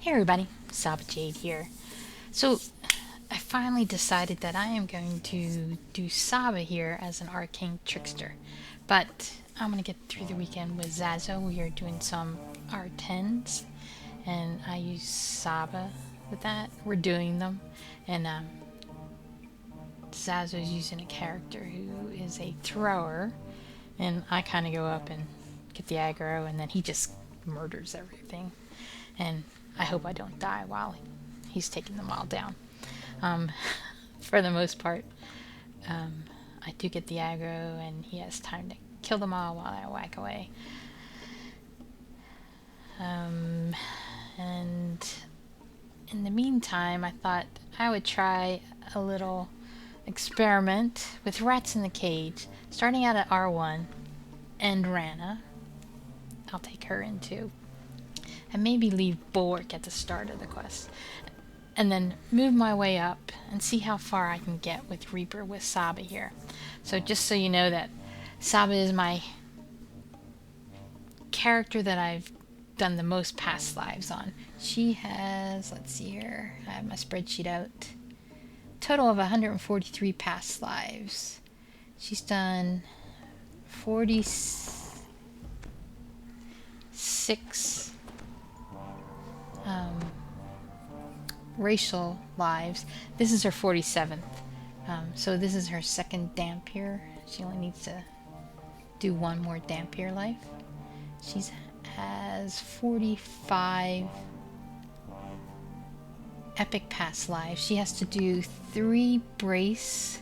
Hey everybody, Sahba Jade here. So, I finally decided that I am going to do Sahba here as an Arcane Trickster. But I'm going to get through the weekend with Zazo. We are doing some R10s, and I use Sahba with that. We're doing them, and Zazo is using a character who is a thrower, and I kind of go up and get the aggro, and then he just murders everything. And I hope I don't die while he's taking them all down. Um, for the most part, I do get the aggro, and he has time to kill them all while I whack away. And in the meantime, I thought I would try a little experiment with Rats in the Cage, starting out at R1 and Rana. I'll take her in too. And maybe leave Bulwark at the start of the quest. And then move my way up and see how far I can get with Reaper with Sahba here. So just so you know that Sahba is my character that I've done the most past lives on. She has, let's see here, I have my spreadsheet out. Total of 143 past lives. She's done 46 racial lives. This is her 47th. So this is her second Dampier. She only needs to do one more Dampier life. She has 45 epic past lives. She has to do 3 brace,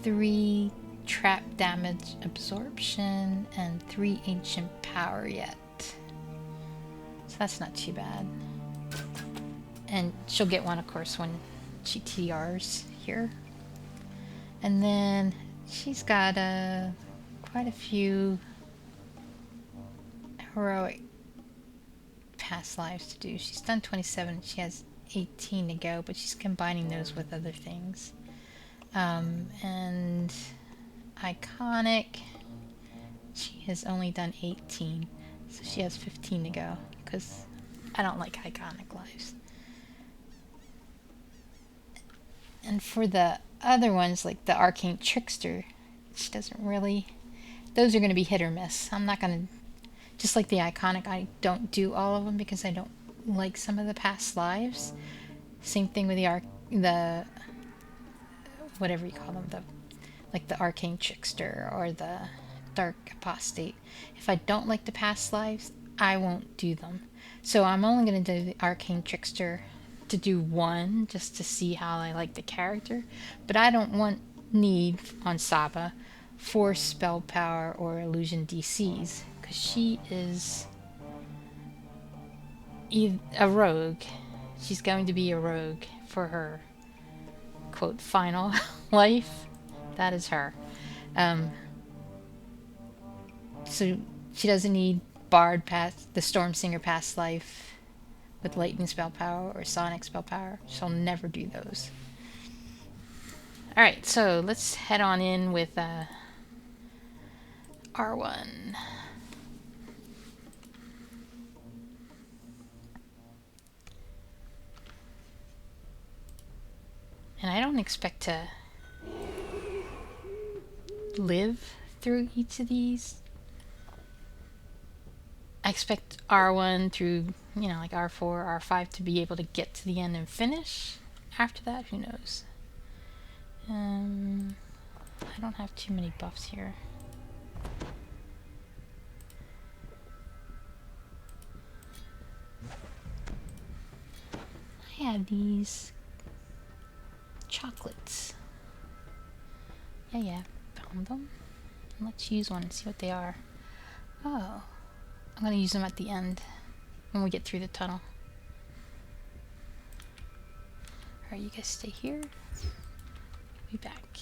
3 trap damage absorption, and 3 ancient power yet. So that's not too bad. And she'll get one, of course, when she TRs here. And then she's got quite a few heroic past lives to do. She's done 27. She has 18 to go, but she's combining those with other things. And iconic, she has only done 18, so she has 15 to go, because I don't like iconic lives. And for the other ones, like the Arcane Trickster, she doesn't really... Those are going to be hit or miss. I'm not going to... Just like the iconic, I don't do all of them because I don't like some of the past lives. Same thing with the whatever you call them, like the Arcane Trickster or the Dark Apostate. If I don't like the past lives, I won't do them. So I'm only going to do the Arcane Trickster to do one, just to see how I like the character. But I don't need on Sahba 4 spell power or illusion DCs, because she is a rogue. She's going to be a rogue for her quote final life. That is her. So she doesn't need Bard past the Stormsinger past life with lightning spell power or sonic spell power. She'll never do those. Alright, so let's head on in with R1. And I don't expect to live through each of these. I expect R1 through, like R4, R5 to be able to get to the end and finish. After that, who knows? I don't have too many buffs here. I have these chocolates. Yeah, found them. Let's use one and see what they are. Oh. I'm going to use them at the end when we get through the tunnel. Alright, you guys stay here. I'll be back.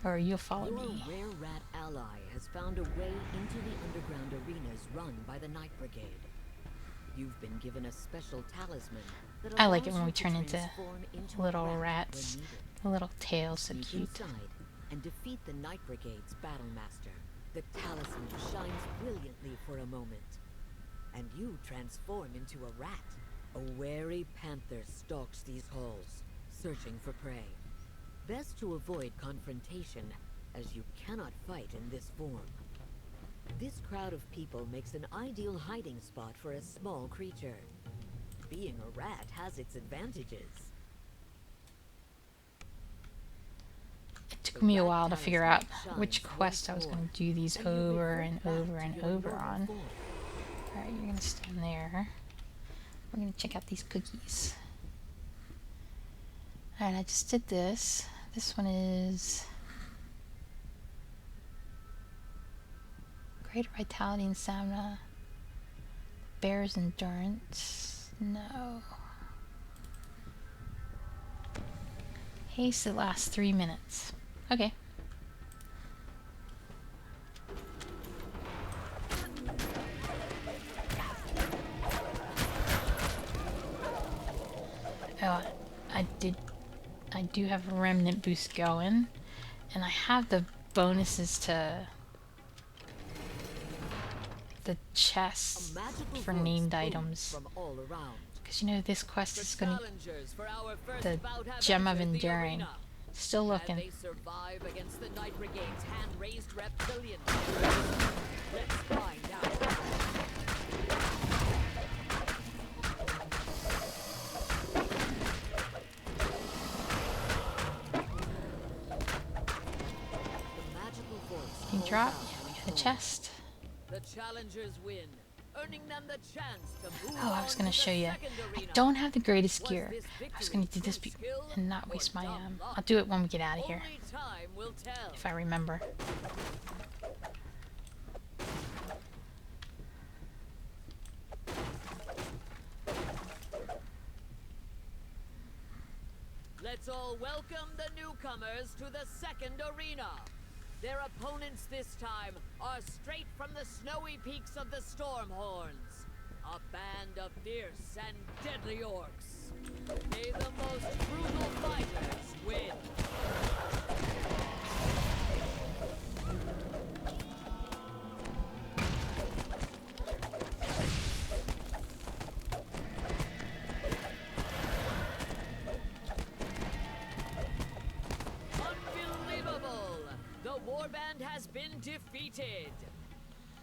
Or you'll follow me. Your rare rat ally has found a way into the underground arenas run by the Night Brigade. You've been given a special talisman that I like it allows when we you to turn into transform into little a rat rats. when needed. The little tails, so Sneak cute. inside and defeat the Night Brigade's battle master. The talisman shines brilliantly for a moment. and you transform into a rat. A wary panther stalks these halls, searching for prey. Best to avoid confrontation, as you cannot fight in this form. This crowd of people makes an ideal hiding spot for a small creature. Being a rat has its advantages. It took me a while to figure out which quest I was going to do these over and over and over on. Alright, you're going to stand there. We're going to check out these cookies. Alright, I just did this. This one is greater vitality and stamina. Bear's endurance. No. Haste that lasts 3 minutes. Okay. Oh, I do have a remnant boost going, and I have the bonuses to the chests for named items. Because you know this quest is going to the gem of enduring. Still looking. They survive against the Night Brigade's hand-raised reptilian. Let's find out. You drop the chest. The challengers win, earning them the chance to move. Oh, I was going to show you. I don't have the greatest gear. I was going to do this and not waste my I'll do it when we get out of here. If I remember. Let's all welcome the newcomers to the second arena. Their opponents this time are straight from the snowy peaks of the Stormhorns. A band of fierce and deadly orcs. May the most brutal fighters win. Warband has been defeated.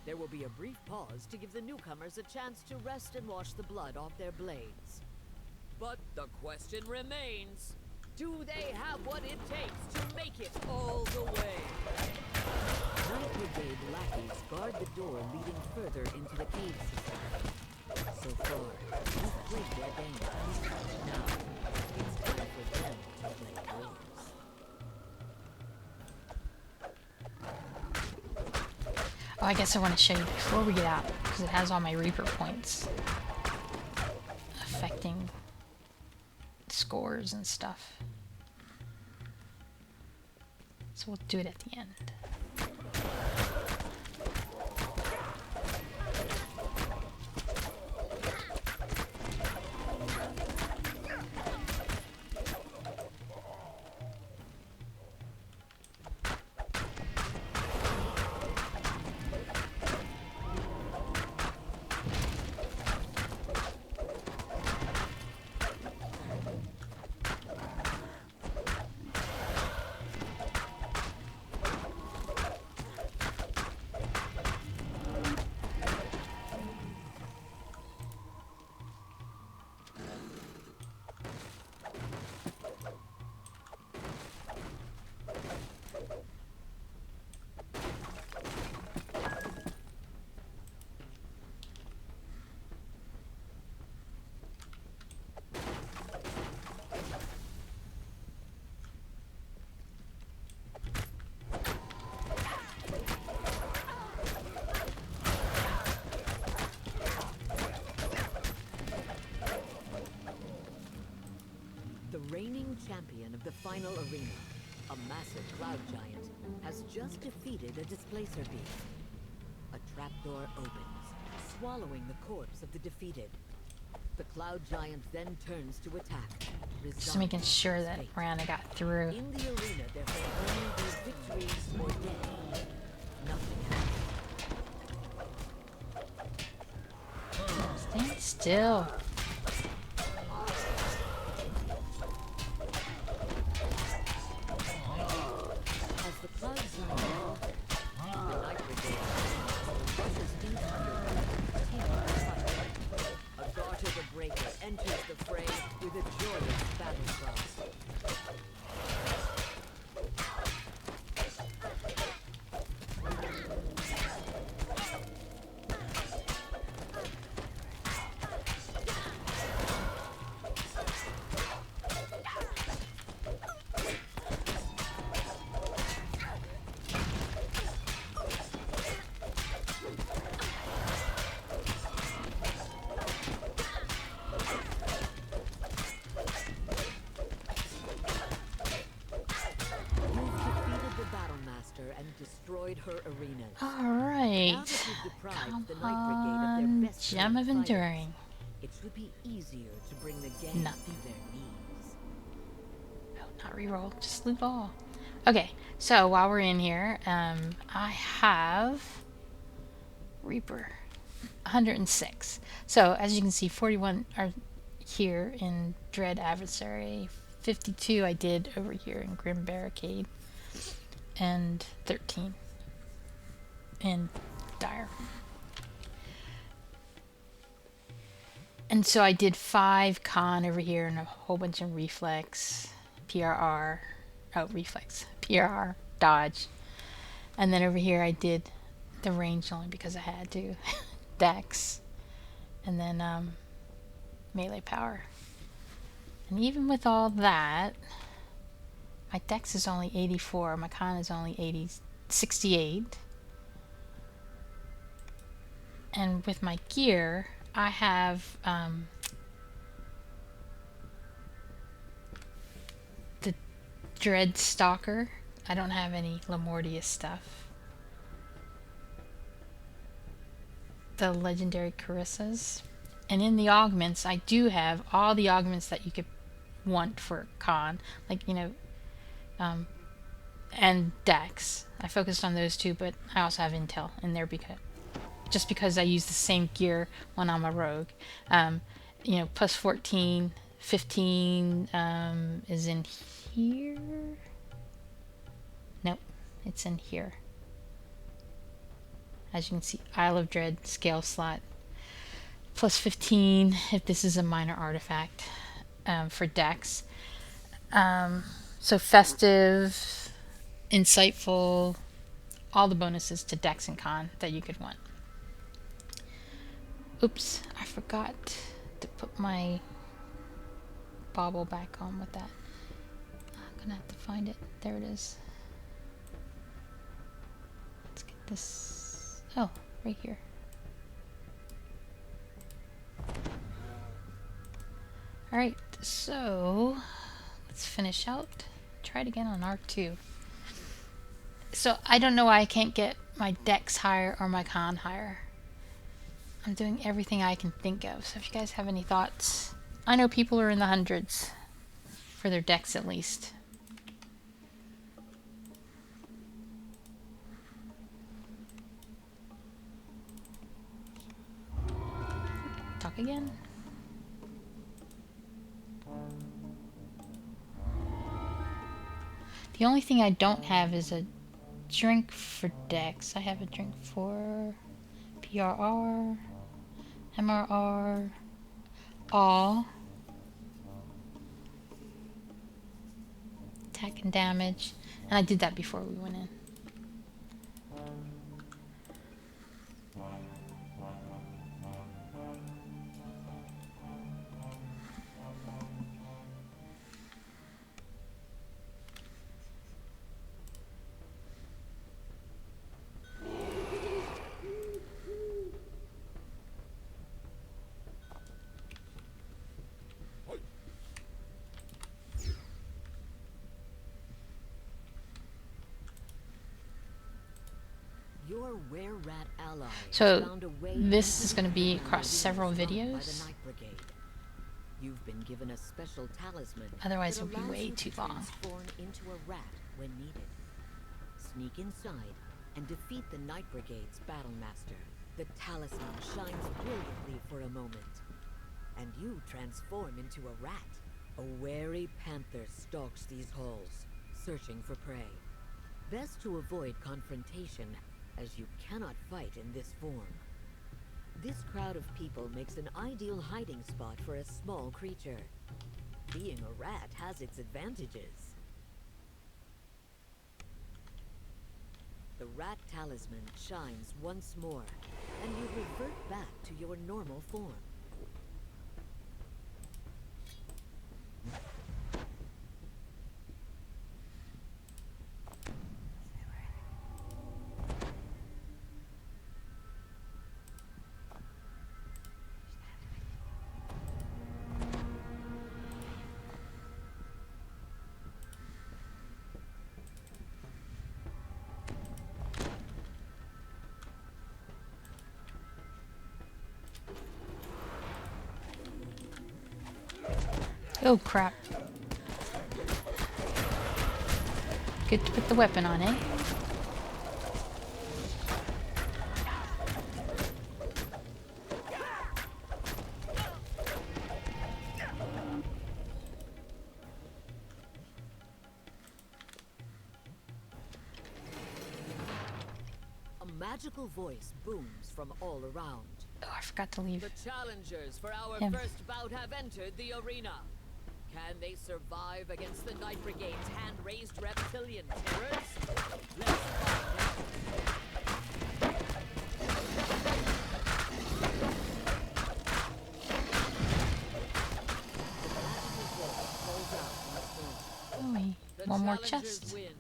There will be a brief pause to give the newcomers a chance to rest and wash the blood off their blades. But the question remains, do they have what it takes to make it all the way? Night Brigade lackeys guard the door leading further into the cave system. So far, you've played their game. Now, it's time for them to play yours. Oh, I guess I want to show you before we get out, because it has all my Reaper points affecting scores and stuff. So we'll do it at the end. The reigning champion of the final arena, a massive cloud giant, has just defeated a displacer beam. A trapdoor opens, swallowing the corpse of the defeated. The cloud giant then turns to attack. Just making sure that Rana got through. In the arena, there can only be victories or death. Nothing happens. still. As the clouds line up, the Night Brigade rushes into your taking the fight. A Garter the Breaker enters the fray with a joyous battle cry. And destroyed her arenas. Alright. Now that you've deprived Come the Night Brigade of their on. best Gem of fighters, Enduring. it should be easier to bring the gang No. to their knees. No, not reroll. Just loot all. Okay, so while we're in here, I have Reaper. 106. So as you can see, 41 are here in Dread Adversary. 52 I did over here in Grim Barricade. And 13 in Dire. And so I did 5 Con over here and a whole bunch of Reflex, PRR, Reflex, PRR, Dodge. And then over here I did the range only because I had to. Dex. And then melee power. And even with all that, my Dex is only 84, my Con is only 68. And with my gear, I have the Dread Stalker. I don't have any Lamortius stuff. The Legendary Carissas. And in the augments, I do have all the augments that you could want for Con. Like, you know, and Dex. I focused on those two, but I also have Intel in there because I use the same gear when I'm a rogue. You know, plus 14, 15 is in here. Nope, it's in here. As you can see, Isle of Dread scale slot. Plus 15 if this is a minor artifact for Dex. So festive, insightful, all the bonuses to Dex and Con that you could want. Oops, I forgot to put my bauble back on with that. I'm gonna have to find it. There it is. Let's get this. Oh, right here. Alright, so let's finish out. Try it again on R2. So I don't know why I can't get my Dex higher or my Con higher. I'm doing everything I can think of. So if you guys have any thoughts, I know people are in the hundreds for their Dex at least. Talk again. The only thing I don't have is a drink for Dex. I have a drink for PRR, MRR, all. Attack and damage. And I did that before we went in. Your were-rat ally So found a way this into is going to be the across several by the videos. Night Brigade. You've been given a special talisman. Otherwise that it'll be allows way you too to long. transform into a rat when needed. Sneak inside and defeat the Night Brigade's battle master. The talisman shines brilliantly for a moment, and you transform into a rat. A wary panther stalks these halls, searching for prey. Best to avoid confrontation, as you cannot fight in this form. This crowd of people makes an ideal hiding spot for a small creature. Being a rat has its advantages. The rat talisman shines once more, and you revert back to your normal form. Oh crap. Good to put the weapon on, eh? A magical voice booms from all around. Oh, I forgot to leave. The challengers for our Him. first bout have entered the arena. Can they survive against the Night Brigade's hand-raised reptilian terrors? Let's find out. Oh, The one more challengers chest. win,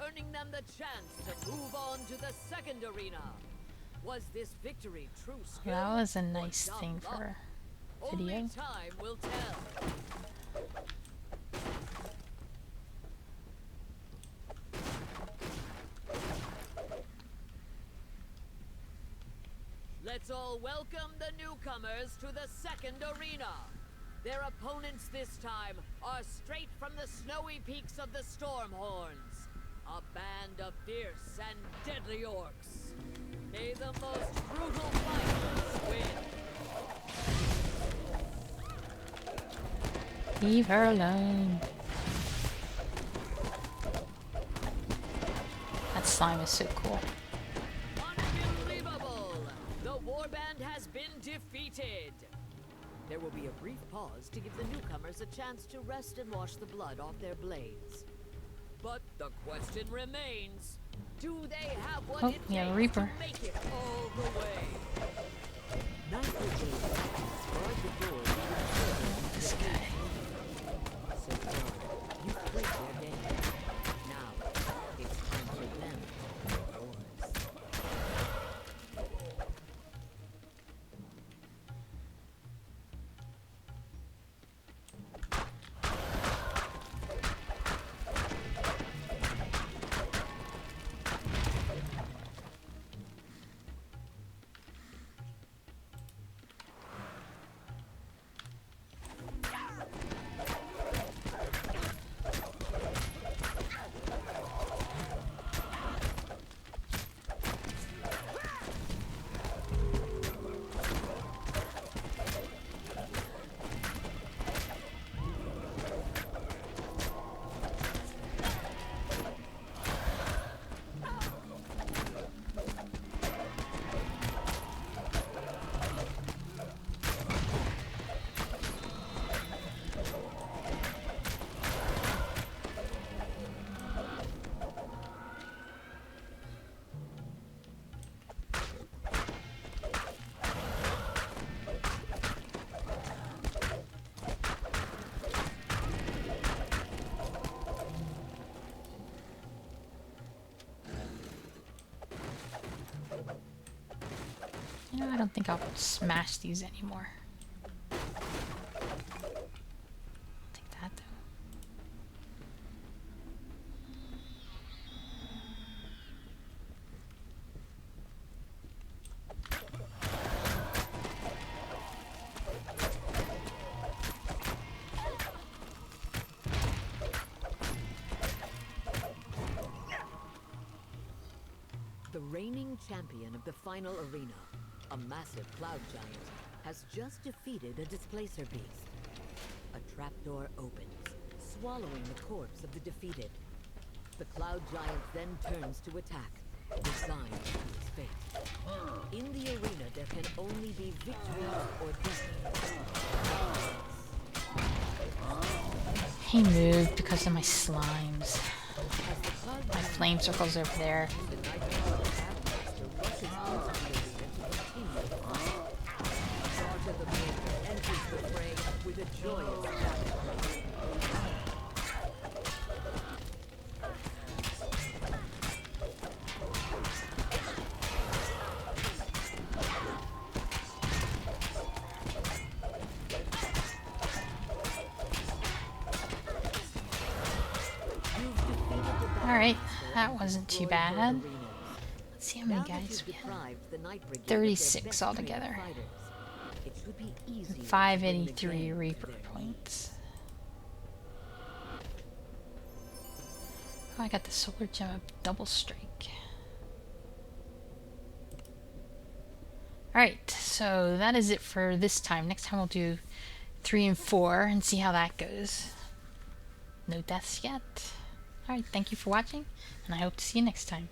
earning them the chance to move on to the second arena. Was this victory true skill? That was a or nice dumb thing luck? for Only video. time will tell. Let's all welcome the newcomers to the second arena. Their opponents this time are straight from the snowy peaks of the Stormhorns, a band of fierce and deadly orcs. May the most brutal fighters win. Leave her alone. That slime is so cool. Unbelievable! The warband has been defeated. There will be a brief pause to give the newcomers a chance to rest and wash the blood off their blades. But the question remains, do they have what Oh, it we have a takes Reaper. to make it all the way? Night Brigade weapons guard the door leading further into This the guy. cave. So far, you've played their game. Now, it's time for them to play yours. You know, I don't think I'll smash these anymore. I'll take that though. The reigning champion of the final arena, a massive cloud giant, has just defeated a displacer beast. A trapdoor opens, swallowing the corpse of the defeated. The cloud giant then turns to attack, resigned to his fate. In the arena, there can only be victory or death. He moved because of my slimes. As the cloud My giant flame circle's over there. the Nightmare Backmaster rushes into the arena to continue the fight. Roger the Maker enters the fray with a joyous battle cry. You've defeated the Alright, Backmaster that and wasn't too destroyed bad. world arenas. Let's see how many Now that guys you've we have. deprived the Night Brigade of their 36 best altogether. trained fighters, it should be easier to bring the 583 game to Reaper their points. Oh, I got the Solar Gem of Double Strike. Alright, so that is it for this time. Next time we'll do 3 and 4 and see how that goes. No deaths yet. Alright, thank you for watching, and I hope to see you next time.